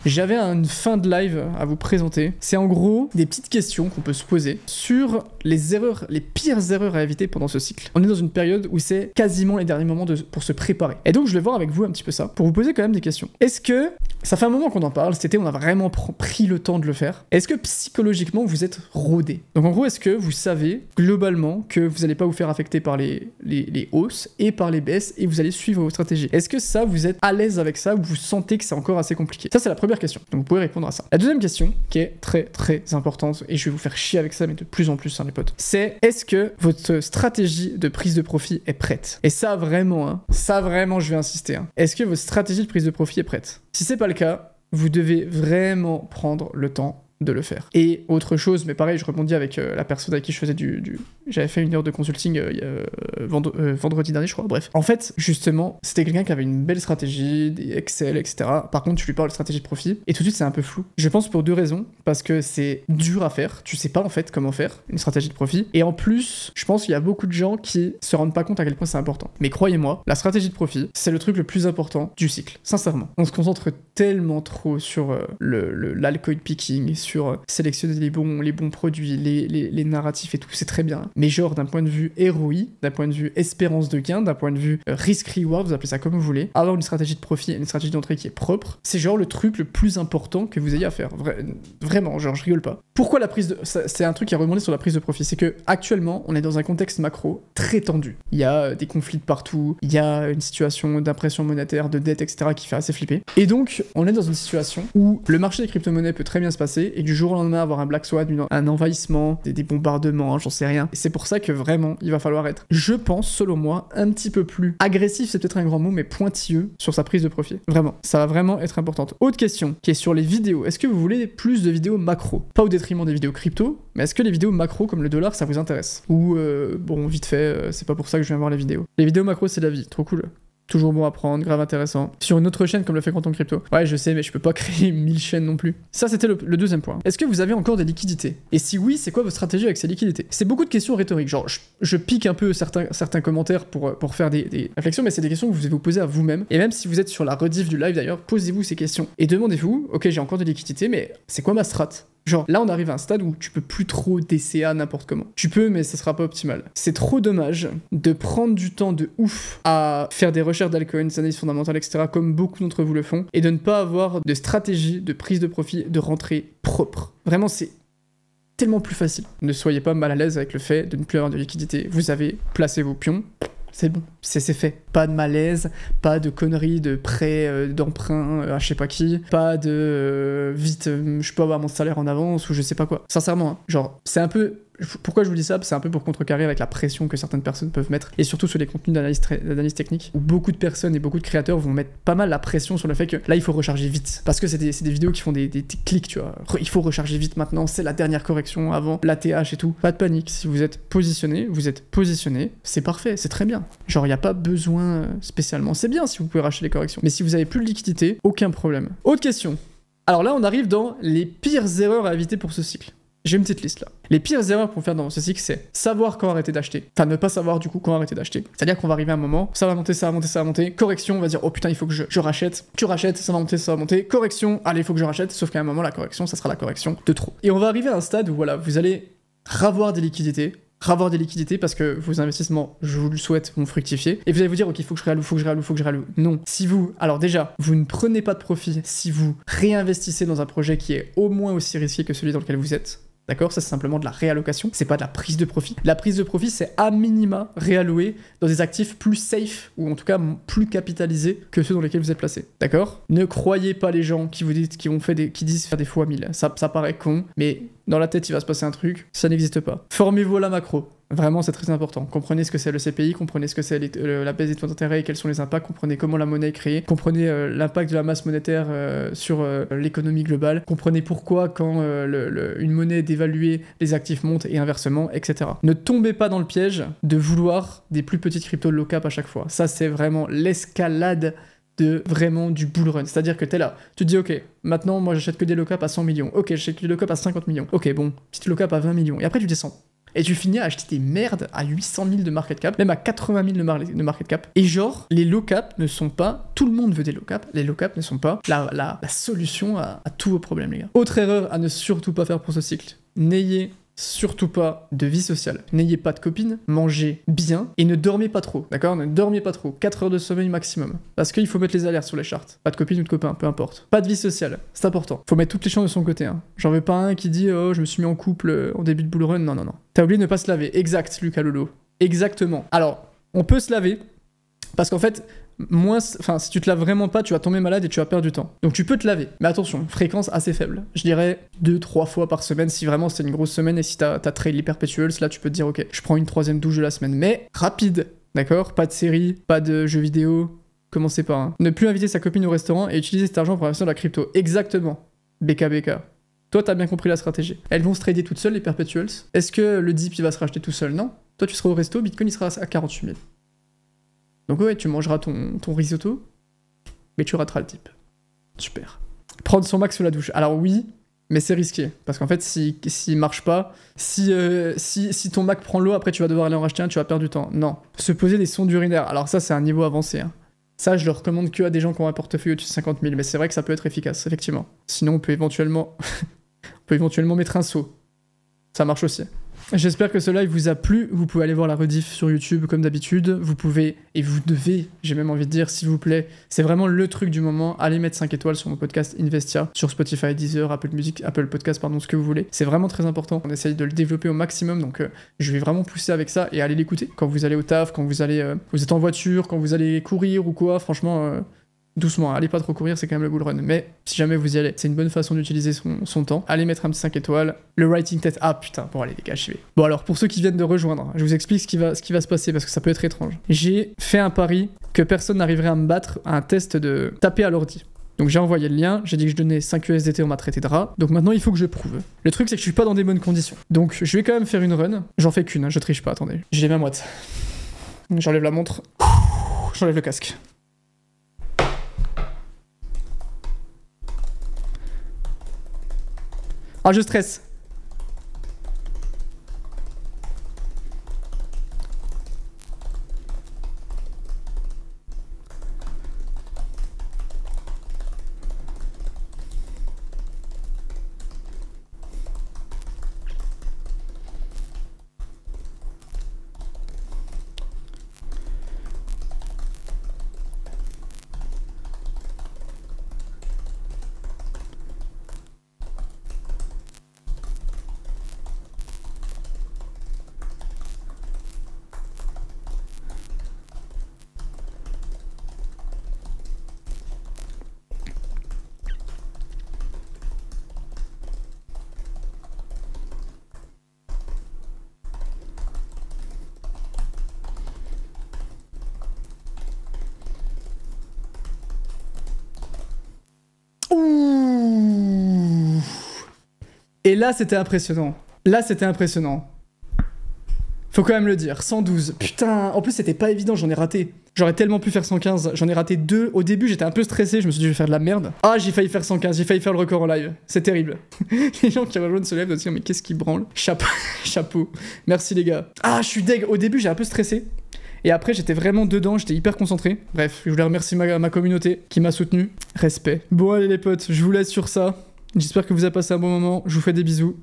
j'avais une fin de live à vous présenter. C'est en gros des petites questions qu'on peut se poser sur les erreurs, les pires erreurs à éviter pendant ce cycle. On est dans une période où c'est quasiment les derniers moments pour se préparer. Et donc je vais voir avec vous un petit peu ça, pour vous poser quand même des questions. Est-ce que, ça fait un moment qu'on en parle, cet été on a vraiment pris le temps de le faire, est-ce que psychologiquement vous êtes rodé? Donc en gros, est-ce que vous savez globalement que vous n'allez pas vous faire affecter par les hausses et par les baisses et vous allez suivre vos stratégies? Est-ce que ça, vous êtes à l'aise avec ça ou vous sentez que c'est encore assez compliqué? Ça c'est la première question, donc vous pouvez répondre à ça. La deuxième question, qui est très très importante, et je vais vous faire chier avec ça mais de plus en plus hein, les potes, c'est est-ce que votre stratégie de prise de profit est prête? Et ça vraiment, hein, ça vraiment je vais insister, hein. Est-ce que votre stratégie de prise de profit est prête? Si c'est pas le cas, vous devez vraiment prendre le temps de le faire. Et autre chose, mais pareil, je rebondis avec la personne avec qui je faisais j'avais fait une heure de consulting vendredi dernier, je crois, bref. En fait, justement, c'était quelqu'un qui avait une belle stratégie, des Excel, etc. Par contre, tu lui parles de stratégie de profit, et tout de suite, c'est un peu flou. Je pense pour deux raisons, parce que c'est dur à faire, tu sais pas en fait comment faire une stratégie de profit, et en plus, je pense qu'il y a beaucoup de gens qui se rendent pas compte à quel point c'est important. Mais croyez-moi, la stratégie de profit, c'est le truc le plus important du cycle, sincèrement. On se concentre tellement trop sur l'alcool picking, sur sélectionner les bons produits, les narratifs et tout, c'est très bien. Mais genre, d'un point de vue ROI, d'un point de vue espérance de gain, d'un point de vue risk-reward, vous appelez ça comme vous voulez, avoir une stratégie de profit et une stratégie d'entrée qui est propre, c'est genre le truc le plus important que vous ayez à faire. Vraiment, genre, je rigole pas. Pourquoi la prise de... C'est un truc qui a rebondé sur la prise de profit, c'est que actuellement, on est dans un contexte macro très tendu. Il y a des conflits de partout, il y a une situation d'impression monétaire, de dette, etc. qui fait assez flipper. Et donc, on est dans une situation où le marché des crypto-monnaies peut très bien se passer et du jour au lendemain avoir un Black Swan, un envahissement, des bombardements, hein, j'en sais rien. Et c'est pour ça que vraiment, il va falloir être, je pense, selon moi, un petit peu plus agressif, c'est peut-être un grand mot, mais pointilleux sur sa prise de profit. Vraiment, ça va vraiment être importante. Autre question, qui est sur les vidéos. Est-ce que vous voulez plus de vidéos macro? Pas au détriment des vidéos crypto, mais est-ce que les vidéos macro comme le dollar, ça vous intéresse? Ou, bon, vite fait, c'est pas pour ça que je viens voir les vidéos. Les vidéos macro, c'est la vie, trop cool. Toujours bon à prendre, grave intéressant. Sur une autre chaîne comme le fait Quantum Crypto. Ouais, je sais, mais je peux pas créer 1000 chaînes non plus. Ça, c'était le deuxième point. Est-ce que vous avez encore des liquidités? Et si oui, c'est quoi votre stratégie avec ces liquidités? C'est beaucoup de questions rhétoriques. Genre, je pique un peu certains commentaires pour faire des réflexions, mais c'est des questions que vous devez vous poser à vous-même. Et même si vous êtes sur la rediff du live d'ailleurs, posez-vous ces questions. Et demandez-vous, ok, j'ai encore des liquidités, mais c'est quoi ma strat? Genre, là, on arrive à un stade où tu peux plus trop DCA n'importe comment. Tu peux, mais ce sera pas optimal. C'est trop dommage de prendre du temps de ouf à faire des recherches d'altcoins, des analyses fondamentales, etc., comme beaucoup d'entre vous le font, et de ne pas avoir de stratégie de prise de profit, de rentrée propre. Vraiment, c'est tellement plus facile. Ne soyez pas mal à l'aise avec le fait de ne plus avoir de liquidité. Vous avez placé vos pions. C'est bon, c'est fait. Pas de malaise, pas de conneries de prêt, d'emprunt à je sais pas qui, pas de vite, je peux avoir mon salaire en avance ou je sais pas quoi. Sincèrement, hein, genre, c'est un peu... Pourquoi je vous dis ça? C'est un peu pour contrecarrer avec la pression que certaines personnes peuvent mettre, et surtout sur les contenus d'analyse technique, où beaucoup de personnes et beaucoup de créateurs vont mettre pas mal la pression sur le fait que là il faut recharger vite, parce que c'est des vidéos qui font des clics, tu vois. Il faut recharger vite maintenant, c'est la dernière correction avant l'ATH et tout. Pas de panique, si vous êtes positionné, c'est parfait, c'est très bien. Genre il n'y a pas besoin spécialement, c'est bien si vous pouvez racheter les corrections, mais si vous avez plus de liquidité, aucun problème. Autre question. Alors là on arrive dans les pires erreurs à éviter pour ce cycle. J'ai une petite liste là. Les pires erreurs pour faire dans ce cycle, c'est savoir quand arrêter d'acheter. Enfin, ne pas savoir du coup quand arrêter d'acheter. C'est-à-dire qu'on va arriver à un moment, ça va monter, ça va monter, ça va monter. Correction, on va dire, oh putain, il faut que je rachète. Tu rachètes, ça va monter, ça va monter. Correction, allez, il faut que je rachète. Sauf qu'à un moment, la correction, ça sera la correction de trop. Et on va arriver à un stade où voilà, vous allez ravoir des liquidités. Parce que vos investissements, je vous le souhaite, vont fructifier. Et vous allez vous dire, ok, il faut que je réalloue. Non. Si vous, alors déjà, vous ne prenez pas de profit si vous réinvestissez dans un projet qui est au moins aussi risqué que celui dans lequel vous êtes. D'accord? Ça, c'est simplement de la réallocation, c'est pas de la prise de profit. La prise de profit, c'est à minima réallouer dans des actifs plus safe, ou en tout cas plus capitalisés que ceux dans lesquels vous êtes placé. D'accord? Ne croyez pas les gens qui vous disent, qui disent faire des fois 1000. Ça paraît con, mais dans la tête, il va se passer un truc, ça n'existe pas. Formez-vous à la macro. Vraiment, c'est très important. Comprenez ce que c'est le CPI, comprenez ce que c'est la baisse des taux d'intérêt et quels sont les impacts, comprenez comment la monnaie est créée, comprenez l'impact de la masse monétaire sur l'économie globale, comprenez pourquoi quand une monnaie est dévaluée, les actifs montent et inversement, etc. Ne tombez pas dans le piège de vouloir des plus petites cryptos low cap à chaque fois. Ça, c'est vraiment l'escalade de vraiment du bull run. C'est-à-dire que t'es là, tu te dis ok, maintenant moi j'achète que des low cap à 100 millions, ok j'achète que des low cap à 50 millions, ok bon, petite low cap à 20 millions, et après tu descends. Et tu finis à acheter des merdes à 800 000 de market cap, même à 80 000 de market cap. Et genre, les low cap ne sont pas... Tout le monde veut des low cap. Les low cap ne sont pas la solution à tous vos problèmes, les gars. Autre erreur à ne surtout pas faire pour ce cycle. N'ayez surtout pas de vie sociale. N'ayez pas de copine, mangez bien et ne dormez pas trop, d'accord? Ne dormez pas trop, 4 heures de sommeil maximum. Parce qu'il faut mettre les alertes sur les chartes. Pas de copine ou de copain, peu importe. Pas de vie sociale, c'est important. Faut mettre toutes les chances de son côté, hein. J'en veux pas un qui dit « Oh, je me suis mis en couple en début de bull run ». Non, non, non. T'as oublié de ne pas se laver. Exact, Lucas Lolo. Exactement. Alors, on peut se laver, parce qu'en fait... si tu te laves vraiment pas, tu vas tomber malade et tu vas perdre du temps. Donc tu peux te laver, mais attention, fréquence assez faible. Je dirais 2-3 fois par semaine si vraiment c'est une grosse semaine et si t'as trail les perpetuals, là tu peux te dire ok, je prends une 3e douche de la semaine, mais rapide, d'accord? Pas de série, pas de jeux vidéo, commencez pas. Hein. Ne plus inviter sa copine au restaurant et utiliser cet argent pour investir dans la crypto. Exactement. BKBK. Toi t'as bien compris la stratégie. Elles vont se trader toutes seules les perpetuals. Est-ce que le dip il va se racheter tout seul? Non. Toi tu seras au resto, Bitcoin il sera à 48 000. Donc ouais, tu mangeras ton risotto, mais tu rateras le type. Super. Prendre son max sous la douche. Alors oui, mais c'est risqué. Parce qu'en fait, s'il marche pas, si ton Mac prend l'eau, après tu vas devoir aller en racheter un, tu vas perdre du temps. Non. Se poser des sondes urinaires. Alors ça, c'est un niveau avancé. Hein. Ça, je le recommande que à des gens qui ont un portefeuille au-dessus de 50 000. Mais c'est vrai que ça peut être efficace, effectivement. Sinon, on peut éventuellement mettre un seau. Ça marche aussi. J'espère que ce live vous a plu. Vous pouvez aller voir la rediff sur YouTube comme d'habitude. Vous pouvez, et vous devez, j'ai même envie de dire, s'il vous plaît, c'est vraiment le truc du moment. Allez mettre 5 étoiles sur mon podcast Investia, sur Spotify, Deezer, Apple Music, Apple Podcast, pardon, ce que vous voulez. C'est vraiment très important. On essaye de le développer au maximum, donc je vais vraiment pousser avec ça et allez l'écouter. Quand vous allez au taf, quand vous allez, vous êtes en voiture, quand vous allez courir ou quoi, franchement... doucement, allez pas trop courir, c'est quand même le bull run. Mais si jamais vous y allez, c'est une bonne façon d'utiliser son temps. Allez mettre un petit 5 étoiles. Le writing tête. Ah putain, bon allez les gars, je vais. Bon alors, pour ceux qui viennent de rejoindre, je vous explique ce qui va se passer parce que ça peut être étrange. J'ai fait un pari que personne n'arriverait à me battre à un test de taper à l'ordi. Donc j'ai envoyé le lien, j'ai dit que je donnais 5 USDT, on m'a traité de rat. Donc maintenant il faut que je prouve. Le truc c'est que je suis pas dans des bonnes conditions. Donc je vais quand même faire une run. J'en fais qu'une, hein, je triche pas, attendez. J'ai les mains moites. J'enlève la montre. J'enlève le casque. Ah, je stresse. Ouh. Et là, c'était impressionnant. Là, c'était impressionnant. Faut quand même le dire. 112. Putain, en plus, c'était pas évident, j'en ai raté. J'aurais tellement pu faire 115. J'en ai raté 2. Au début, j'étais un peu stressé. Je me suis dit, je vais faire de la merde. Ah, j'ai failli faire 115. J'ai failli faire le record en live. C'est terrible. Les gens qui rejoignent ce live doivent se dire, mais qu'est-ce qui branle? Chapeau. Chapeau. Merci, les gars. Ah, je suis deg. Au début, j'ai un peu stressé. Et après, j'étais vraiment dedans, j'étais hyper concentré. Bref, je voulais remercier ma communauté qui m'a soutenu. Respect. Bon, allez les potes, je vous laisse sur ça. J'espère que vous avez passé un bon moment. Je vous fais des bisous.